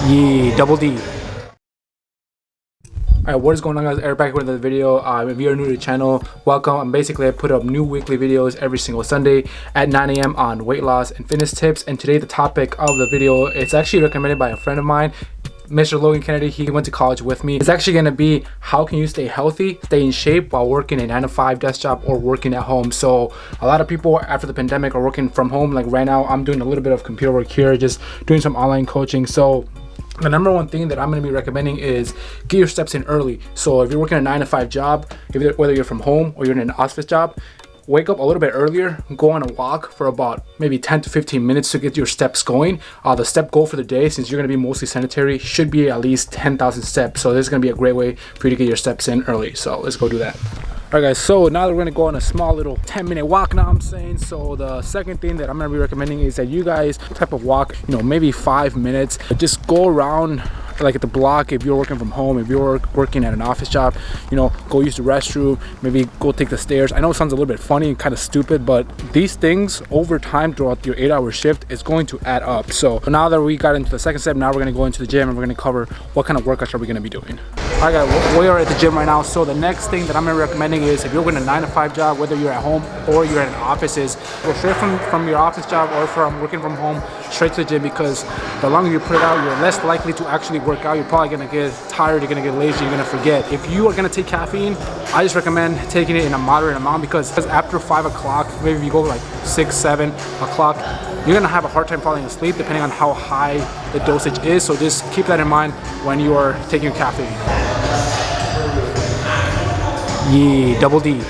Yeah, double D. Alright, what is going on, guys? Eric back with another video. If you're new to the channel, welcome. I put up new weekly videos every single Sunday at 9 a.m. on weight loss and fitness tips. And today the topic of the video, it's actually recommended by a friend of mine, Mr. Logan Kennedy. He went to college with me. It's actually going to be how can you stay healthy, stay in shape while working a 9-to-5 desk job or working at home. So a lot of people after the pandemic are working from home. Like right now, I'm doing a little bit of computer work here, just doing some online coaching. So the number one thing that I'm going to be recommending is get your steps in early. So if you're working a 9-to-5 job, whether you're from home or you're in an office job, wake up a little bit earlier, go on a walk for about maybe 10 to 15 minutes to get your steps going. The step goal for the day, since you're going to be mostly sedentary, should be at least 10,000 steps. So this is going to be a great way for you to get your steps in early. So let's go do that. Alright guys, so now that we're going to go on a small little 10-minute walk now, I'm saying. So the second thing that I'm going to be recommending is that you guys type of walk, maybe 5 minutes. Just go around like at the block. If you're working from home, if you're working at an office job, go use the restroom, maybe go take the stairs. I know it sounds a little bit funny and kind of stupid, but these things over time throughout your 8-hour shift is going to add up. So now that we got into the second step, now we're going to go into the gym and we're going to cover what kind of workouts are we going to be doing. Alright guys, we are at the gym right now. So the next thing that I'm recommending is if you're working a 9-to-5 job, whether you're at home or you're at an office, is go straight from your office job or from working from home straight to the gym, because the longer you put it out, you're less likely to actually work out. You're probably going to get tired, you're going to get lazy, you're going to forget. If you are going to take caffeine, I just recommend taking it in a moderate amount, because after 5 o'clock, maybe if you go like 6, 7 o'clock, you're going to have a hard time falling asleep depending on how high the dosage is. So just keep that in mind when you are taking caffeine. Yeah, double D.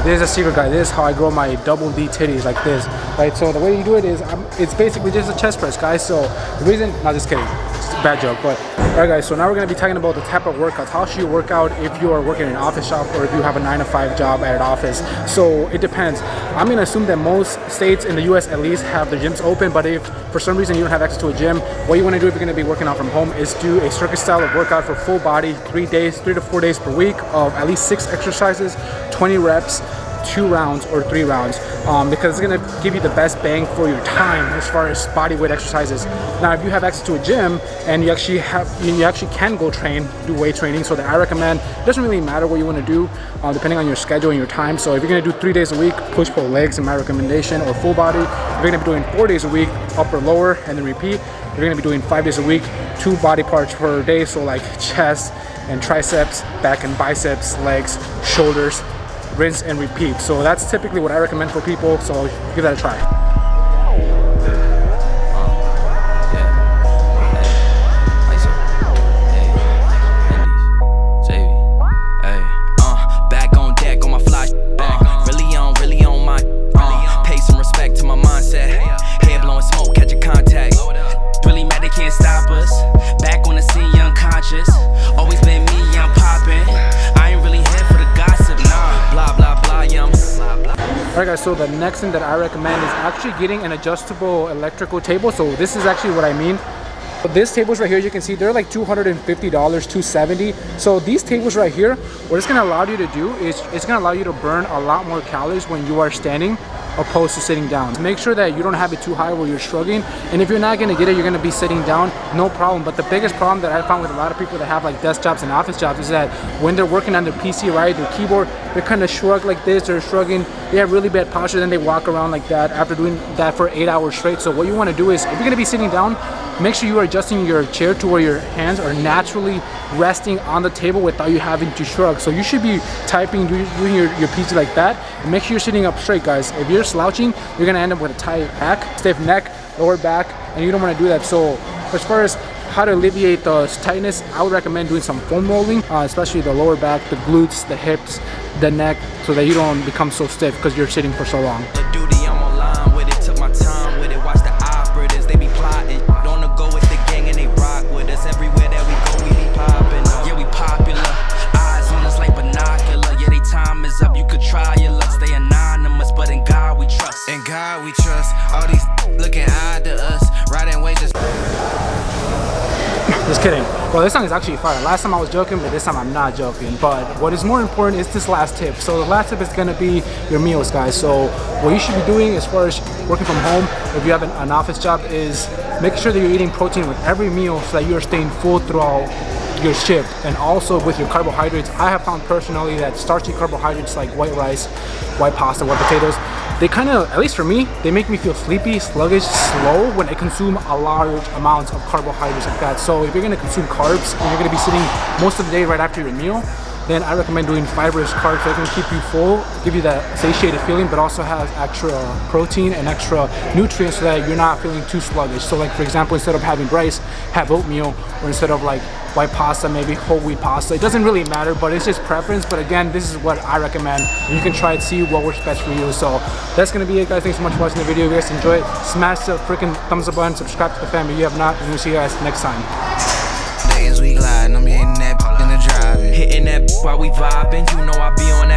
This is a secret, guys. This is how I grow my double D titties, like this, right? So the way you do it is, it's basically just a chest press, guys. So the reason, not just kidding, it's a bad joke, but all right, guys. So now we're gonna be talking about the type of workouts. How should you work out if you are working in an office shop or if you have a 9-to-5 job at an office? So it depends. I'm gonna assume that most states in the U.S. at least have the gyms open, but if for some reason you don't have access to a gym, what you want to do if you're gonna be working out from home is do a circuit style of workout for full body, 3 to 4 days per week of at least 6 exercises, 20 reps. 2 rounds or 3 rounds, because it's going to give you the best bang for your time as far as body weight exercises. Now if you have access to a gym and you actually can go do weight training, so that I recommend, it doesn't really matter what you want to do depending on your schedule and your time. So if you're going to do 3 days a week, push pull legs in my recommendation, or full body. If you're going to be doing 4 days a week, upper lower and then repeat. If you're going to be doing 5 days a week, 2 body parts per day, so like chest and triceps, back and biceps, legs, shoulders, rinse and repeat. So that's typically what I recommend for people, so give that a try. Alright guys, so the next thing that I recommend is actually getting an adjustable electrical table. So this is actually what I mean. These tables right here, you can see they're like $250, $270. So these tables right here, what it's going to allow you to do is it's going to allow you to burn a lot more calories when you are standing opposed to sitting down. Make sure that you don't have it too high where you're struggling, and if you're not going to get it, you're going to be sitting down, no problem. But the biggest problem that I found with a lot of people that have like desk jobs and office jobs is that when they're working on their PC, right, their keyboard, they're kind of shrug like this, they're shrugging, they have really bad posture, then they walk around like that after doing that for 8 hours straight. So what you want to do is, if you're going to be sitting down, make sure you are adjusting your chair to where your hands are naturally resting on the table without you having to shrug. So you should be typing, doing your PC like that, and make sure you're sitting up straight, guys. If you're slouching, you're gonna end up with a tight back, stiff neck, lower back, and you don't want to do that. So as far as how to alleviate the tightness, I would recommend doing some foam rolling, especially the lower back, the glutes, the hips, the neck, so that you don't become so stiff because you're sitting for so long. Took my time with it, watch the Just kidding. Well, this song is actually fire. Last time I was joking, but this time I'm not joking. But what is more important is this last tip. So the last tip is gonna be your meals, guys. So what you should be doing as far as working from home, if you have an office job, is make sure that you're eating protein with every meal so that you're staying full throughout your shift. And also with your carbohydrates, I have found personally that starchy carbohydrates like white rice, white pasta, white potatoes, they kind of, at least for me, they make me feel sleepy, sluggish, slow when I consume a large amounts of carbohydrates like that. So if you're gonna consume carbs and you're gonna be sitting most of the day right after your meal, then I recommend doing fibrous carbs that can keep you full, give you that satiated feeling, but also has extra protein and extra nutrients so that you're not feeling too sluggish. So like for example, instead of having rice, have oatmeal, or instead of like white pasta, maybe whole wheat pasta. It doesn't really matter, but it's just preference. But again, this is what I recommend. You can try it, see what works best for you. So that's gonna be it, guys. Thanks so much for watching the video. If you guys enjoyed, smash the freaking thumbs up button, subscribe to the family if you have not, and we'll see you guys next time. Days we gliding, I'm hitting that in the drive. Hitting that while we vibing, you know I be on that.